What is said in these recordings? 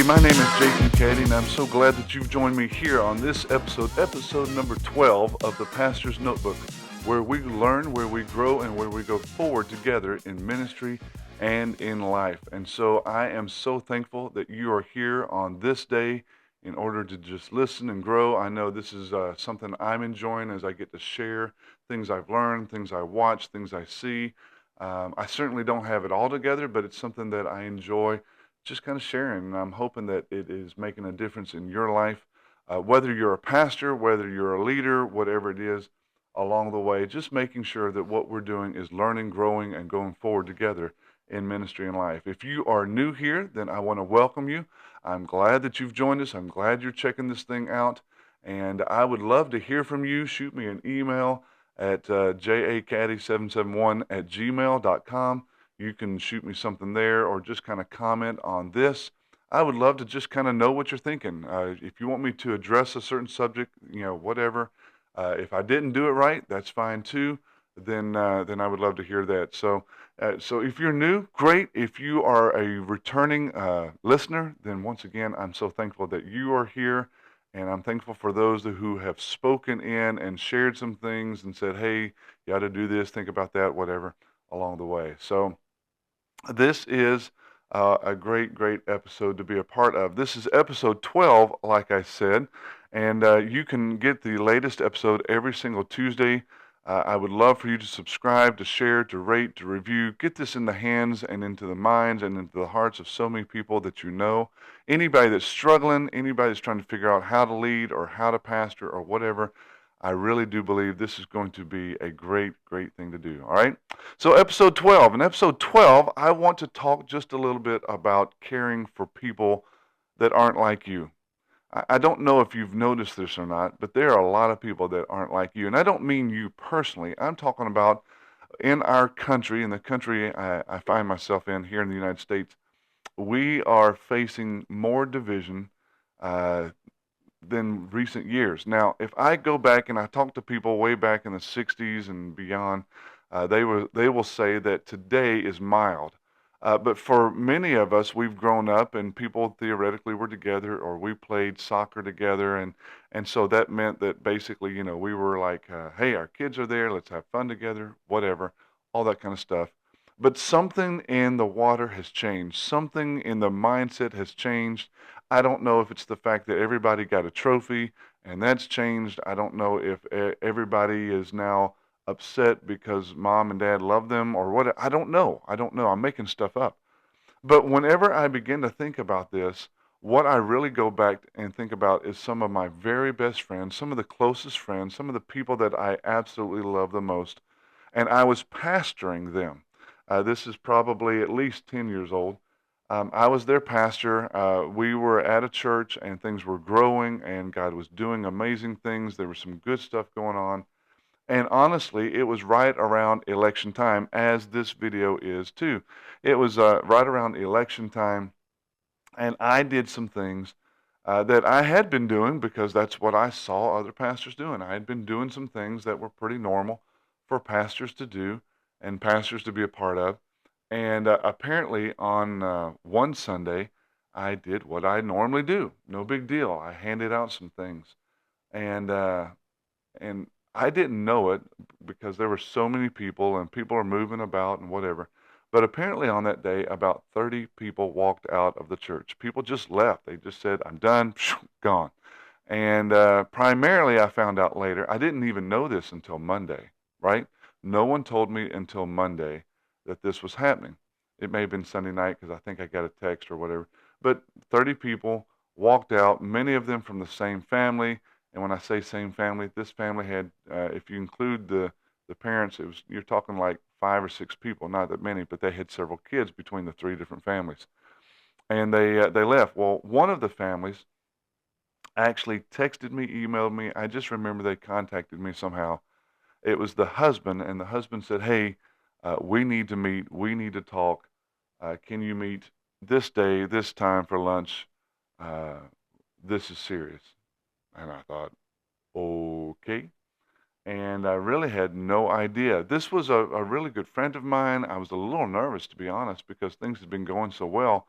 my name is Jason Caddy, and I'm so glad that you've joined me here on this episode number 12 of the Pastor's Notebook, where we learn, where we grow, and where we go forward together in ministry and in life. And so I am so thankful that you are here on this day in order to just listen and grow. I know this is something I'm enjoying as I get to share things I've learned, things I watch, things I see. I certainly don't have it all together, but it's something that I enjoy just kind of sharing. And I'm hoping that it is making a difference in your life, whether you're a pastor, whether you're a leader, whatever it is along the way, just making sure that what we're doing is learning, growing, and going forward together in ministry and life. If you are new here, then I want to welcome you. I'm glad that you've joined us. I'm glad you're checking this thing out. And I would love to hear from you. Shoot me an email at jakaddy771@gmail.com. You can shoot me something there or just kind of comment on this. I would love to just kind of know what you're thinking. If you want me to address a certain subject, whatever. If I didn't do it right, that's fine too. Then I would love to hear that. So if you're new, great. If you are a returning listener, then once again, I'm so thankful that you are here. And I'm thankful for those who have spoken in and shared some things and said, hey, you ought to do this, think about that, whatever, along the way. So this is a great episode to be a part of. This is episode 12, like I said, and you can get the latest episode every single Tuesday. I would love for you to subscribe, to share, to rate, to review. Get this in the hands and into the minds and into the hearts of so many people that you know. Anybody that's struggling, anybody that's trying to figure out how to lead or how to pastor or whatever, I really do believe this is going to be a great thing to do. All right. So episode 12. In episode 12, I want to talk just a little bit about caring for people that aren't like you. I don't know if you've noticed this or not, but there are a lot of people that aren't like you. And I don't mean you personally. I'm talking about in our country, in the country I find myself in here in the United States, we are facing more division uh, than recent years. Now, if I go back and I talk to people way back in the 60s and beyond, they will say that today is mild. But for many of us, we've grown up and people theoretically were together or we played soccer together. And so that meant that basically, we were like, hey, our kids are there. Let's have fun together, whatever, all that kind of stuff. But something in the water has changed. Something in the mindset has changed. I don't know if it's the fact that everybody got a trophy and that's changed. I don't know if everybody is now upset because mom and dad love them or what. I don't know. I don't know. I'm making stuff up. But whenever I begin to think about this, what I really go back and think about is some of my very best friends, some of the closest friends, some of the people that I absolutely love the most. And I was pastoring them. This is probably at least 10 years old. I was their pastor. We were at a church and things were growing and God was doing amazing things. There was some good stuff going on. And honestly, it was right around election time, as this video is too. It was right around election time, and I did some things that I had been doing because that's what I saw other pastors doing. I had been doing some things that were pretty normal for pastors to do and pastors to be a part of. And apparently, on one Sunday, I did what I normally do. No big deal. I handed out some things, and and I didn't know it because there were so many people and people are moving about and whatever. But apparently on that day, about 30 people walked out of the church. People just left. They just said, I'm done, gone. And primarily, I found out later, I didn't even know this until Monday, right? No one told me until Monday that this was happening. It may have been Sunday night because I think I got a text or whatever. But 30 people walked out, many of them from the same family. And when I say same family, this family had, if you include the parents, you're talking like 5 or 6 people, not that many, but they had several kids between the 3 different families. And they left. Well, one of the families actually texted me, emailed me. I just remember they contacted me somehow. It was the husband, and the husband said, "Hey, we need to meet. We need to talk. Can you meet this day, this time for lunch? Uh, this is serious." And I thought, okay. And I really had no idea. This was a really good friend of mine. I was a little nervous, to be honest, because things had been going so well.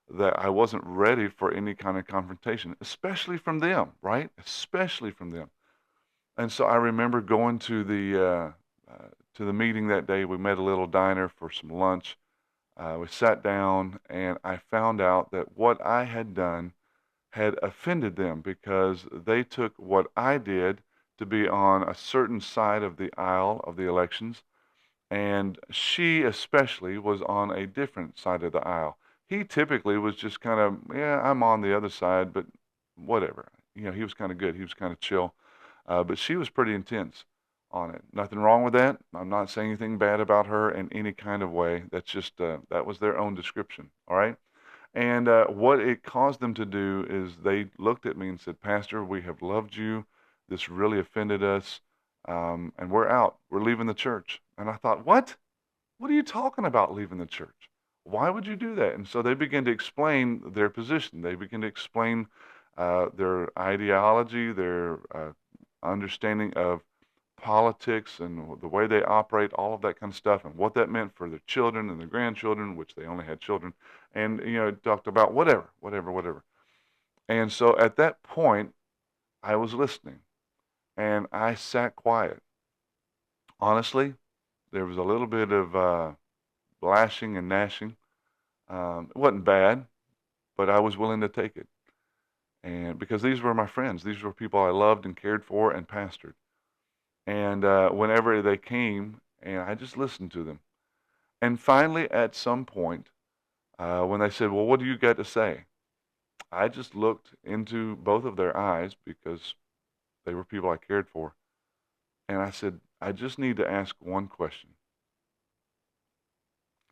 that I wasn't ready for any kind of confrontation, especially from them, right? Especially from them. And so I remember going to the meeting that day. We met a little diner for some lunch. We sat down, and I found out that what I had done had offended them because they took what I did to be on a certain side of the aisle of the elections, and she especially was on a different side of the aisle. He typically was just kind of, yeah, I'm on the other side, but whatever. You know, he was kind of good. He was kind of chill. But she was pretty intense on it. Nothing wrong with that. I'm not saying anything bad about her in any kind of way. That's just, that was their own description. All right. And what it caused them to do is they looked at me and said, Pastor, we have loved you. This really offended us. And we're out. We're leaving the church. And I thought, what? What are you talking about leaving the church? Why would you do that? And so they began to explain their position. They began to explain their ideology, their understanding of politics and the way they operate, all of that kind of stuff, and what that meant for their children and their grandchildren, which they only had children, and talked about whatever. And so at that point, I was listening, and I sat quiet. Honestly, there was a little bit of lashing and gnashing. It wasn't bad, but I was willing to take it, and because these were my friends, these were people I loved and cared for and pastored. And whenever they came, and I just listened to them. And finally, at some point, when they said, "Well, what do you got to say?" I just looked into both of their eyes because they were people I cared for, and I said, "I just need to ask one question,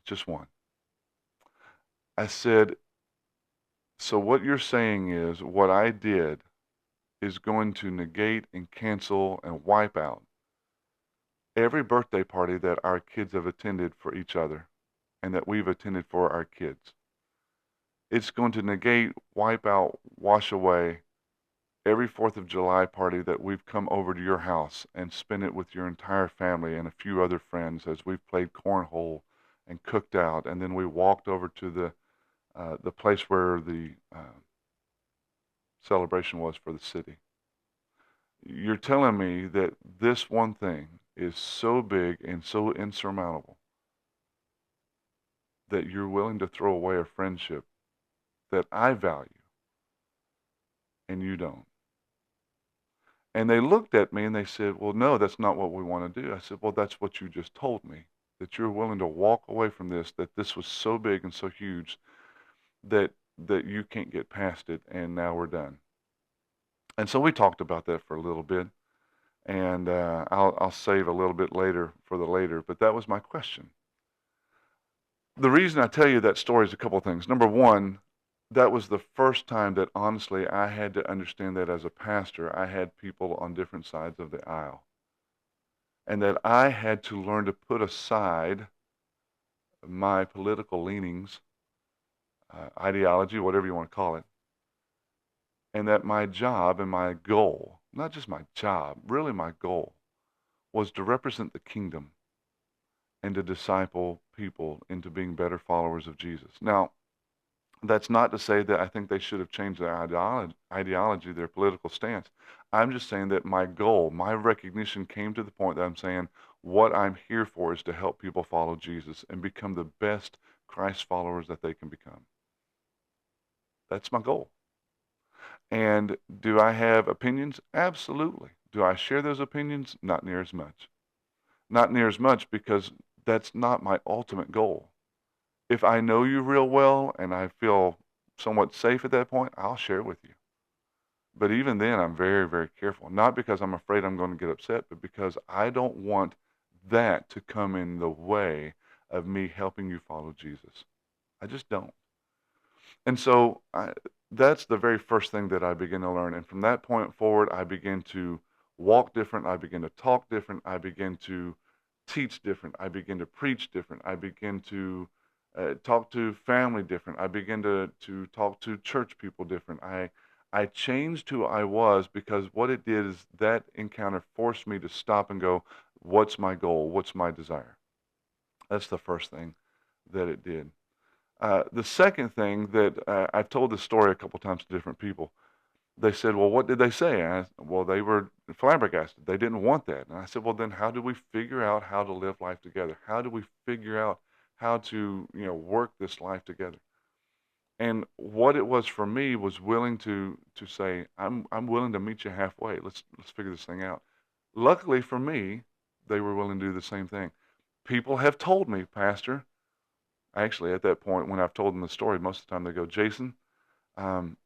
just one." I said, "So what you're saying is what I did is going to negate and cancel and wipe out every birthday party that our kids have attended for each other and that we've attended for our kids. It's going to negate, wipe out, wash away every 4th of July party that we've come over to your house and spent it with your entire family and a few other friends as we've played cornhole and cooked out, and then we walked over to the place where the celebration was for the city. You're telling me that this one thing is so big and so insurmountable that you're willing to throw away a friendship that I value and you don't." And they looked at me and they said, "Well, no, that's not what we want to do." I said, "Well, that's what you just told me, that you're willing to walk away from this, that this was so big and so huge that you can't get past it, and now we're done." And so we talked about that for a little bit, and I'll save a little bit later for the later, but that was my question. The reason I tell you that story is a couple of things. Number one, that was the first time that honestly I had to understand that as a pastor, I had people on different sides of the aisle, and that I had to learn to put aside my political leanings, ideology, whatever you want to call it, and that my job and my goal, not just my job, really my goal, was to represent the kingdom and to disciple people into being better followers of Jesus. Now, that's not to say that I think they should have changed their ideology, their political stance. I'm just saying that my goal, my recognition came to the point that I'm saying what I'm here for is to help people follow Jesus and become the best Christ followers that they can become. That's my goal. And do I have opinions? Absolutely. Do I share those opinions? Not near as much. Not near as much because that's not my ultimate goal. If I know you real well and I feel somewhat safe at that point, I'll share with you. But even then, I'm very, very careful. Not because I'm afraid I'm going to get upset, but because I don't want that to come in the way of me helping you follow Jesus. I just don't. And so that's the very first thing that I begin to learn. And from that point forward, I begin to walk different. I begin to talk different. I begin to teach different. I begin to preach different. I begin to talk to family different. I begin to talk to church people different. I changed who I was because what it did is that encounter forced me to stop and go, what's my goal? What's my desire? That's the first thing that it did. The second thing that I've told this story a couple times to different people. They said, "Well, what did they say?" And well, they were flabbergasted. They didn't want that. And I said, "Well, then how do we figure out how to live life together? How do we figure out how to, work this life together?" And what it was for me was willing to say, I'm willing to meet you halfway. Let's figure this thing out. Luckily for me, they were willing to do the same thing. People have told me, Pastor, actually at that point when I've told them the story, most of the time they go, "Jason, um,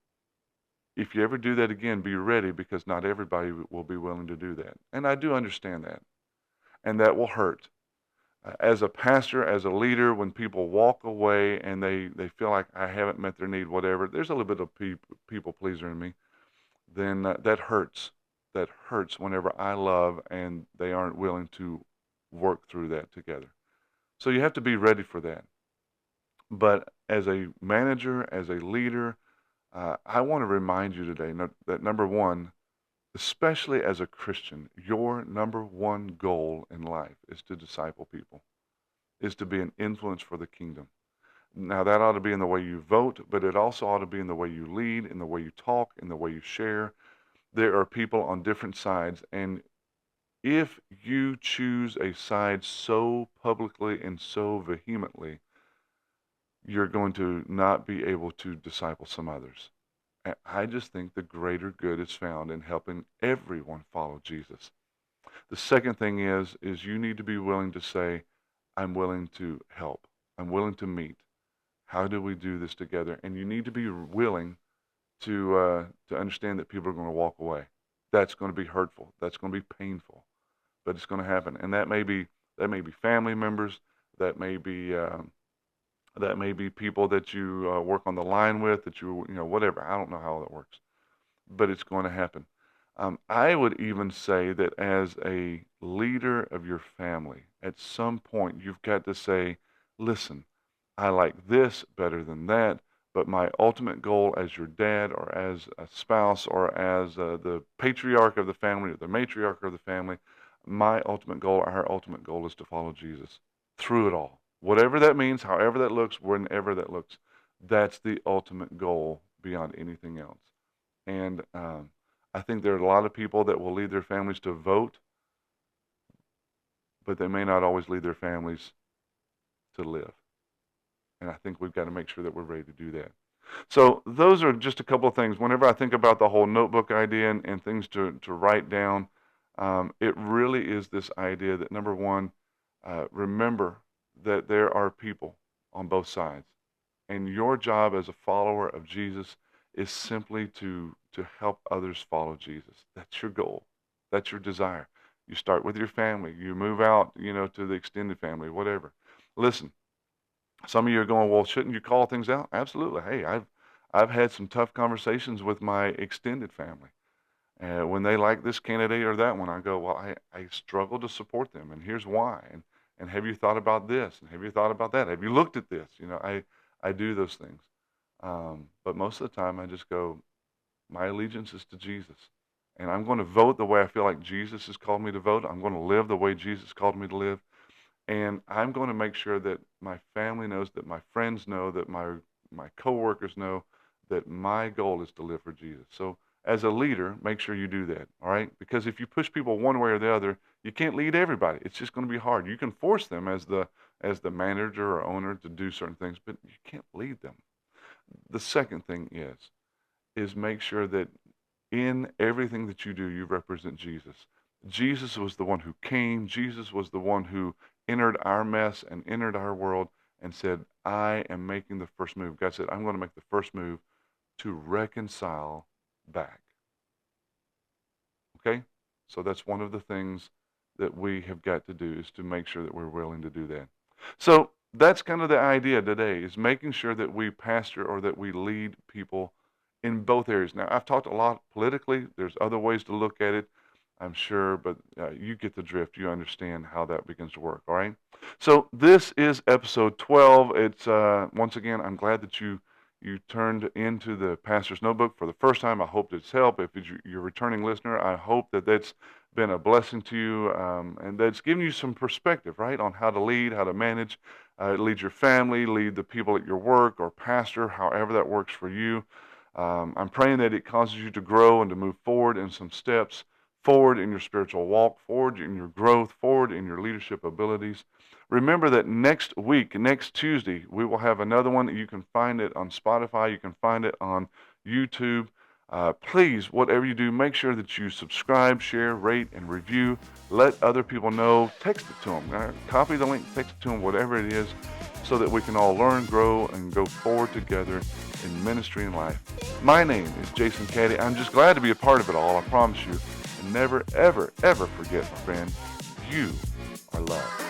if you ever do that again, be ready because not everybody will be willing to do that." And I do understand that. And that will hurt. As a pastor, as a leader, when people walk away and they feel like I haven't met their need, whatever, there's a little bit of people pleaser in me, then that hurts. That hurts whenever I love and they aren't willing to work through that together. So you have to be ready for that. But as a manager, as a leader, I want to remind you today that number one, especially as a Christian, your number one goal in life is to disciple people, is to be an influence for the kingdom. Now, that ought to be in the way you vote, but it also ought to be in the way you lead, in the way you talk, in the way you share. There are people on different sides, and if you choose a side so publicly and so vehemently, you're going to not be able to disciple some others. I just think the greater good is found in helping everyone follow Jesus. The second thing is you need to be willing to say, I'm willing to help. I'm willing to meet. How do we do this together? And you need to be willing to understand that people are going to walk away. That's going to be hurtful. That's going to be painful, but it's going to happen. And that may be family members. That may be people that you work on the line with. That whatever. I don't know how that works, but it's going to happen. I would even say that as a leader of your family, at some point you've got to say, listen, I like this better than that, but my ultimate goal as your dad or as a spouse or as the patriarch of the family or the matriarch of the family, my ultimate goal, our ultimate goal is to follow Jesus through it all. Whatever that means, however that looks, whenever that looks, that's the ultimate goal beyond anything else. And I think there are a lot of people that will lead their families to vote, but they may not always lead their families to live. And I think we've got to make sure that we're ready to do that. So those are just a couple of things. Whenever I think about the whole notebook idea and things to write down, it really is this idea that number one, remember that there are people on both sides. And your job as a follower of Jesus is simply to help others follow Jesus. That's your goal. That's your desire. You start with your family. You move out, to the extended family, whatever. Listen, some of you are going, well, shouldn't you call things out? Absolutely. Hey, I've had some tough conversations with my extended family. When they like this candidate or that one, I go, well, I struggle to support them, and here's why. And have you thought about this? And have you thought about that? Have you looked at this? I do those things. But most of the time, I just go, my allegiance is to Jesus. And I'm going to vote the way I feel like Jesus has called me to vote. I'm going to live the way Jesus called me to live. And I'm going to make sure that my family knows, that my friends know, that my coworkers know that my goal is to live for Jesus. So as a leader, make sure you do that, all right? Because if you push people one way or the other, you can't lead everybody. It's just going to be hard. You can force them as the manager or owner to do certain things, but you can't lead them. The second thing is make sure that in everything that you do, you represent Jesus. Jesus was the one who came. Jesus was the one who entered our mess and entered our world and said, I am making the first move. God said, I'm going to make the first move to reconcile back. Okay? So that's one of the things that we have got to do is to make sure that we're willing to do that. So that's kind of the idea today is making sure that we pastor or that we lead people in both areas. Now, I've talked a lot politically. There's other ways to look at it, I'm sure, but you get the drift. You understand how that begins to work, all right? So this is episode 12. It's once again, I'm glad that you turned into the Pastor's Notebook for the first time. I hope it's helped. If you're a returning listener, I hope that that's been a blessing to you, and that's given you some perspective, right, on how to lead, how to manage, lead your family, lead the people at your work or pastor, however that works for you. I'm praying that it causes you to grow and to move forward in some steps, forward in your spiritual walk, forward in your growth, forward in your leadership abilities. Remember that next week, next Tuesday, we will have another one. You can find it on Spotify. You can find it on YouTube. Please, whatever you do, make sure that you subscribe, share, rate, and review. Let other people know. Text it to them. Copy the link, text it to them, whatever it is, so that we can all learn, grow, and go forward together in ministry and life. My name is Jason Caddy. I'm just glad to be a part of it all, I promise you. And never, ever, ever forget, my friend, you are loved.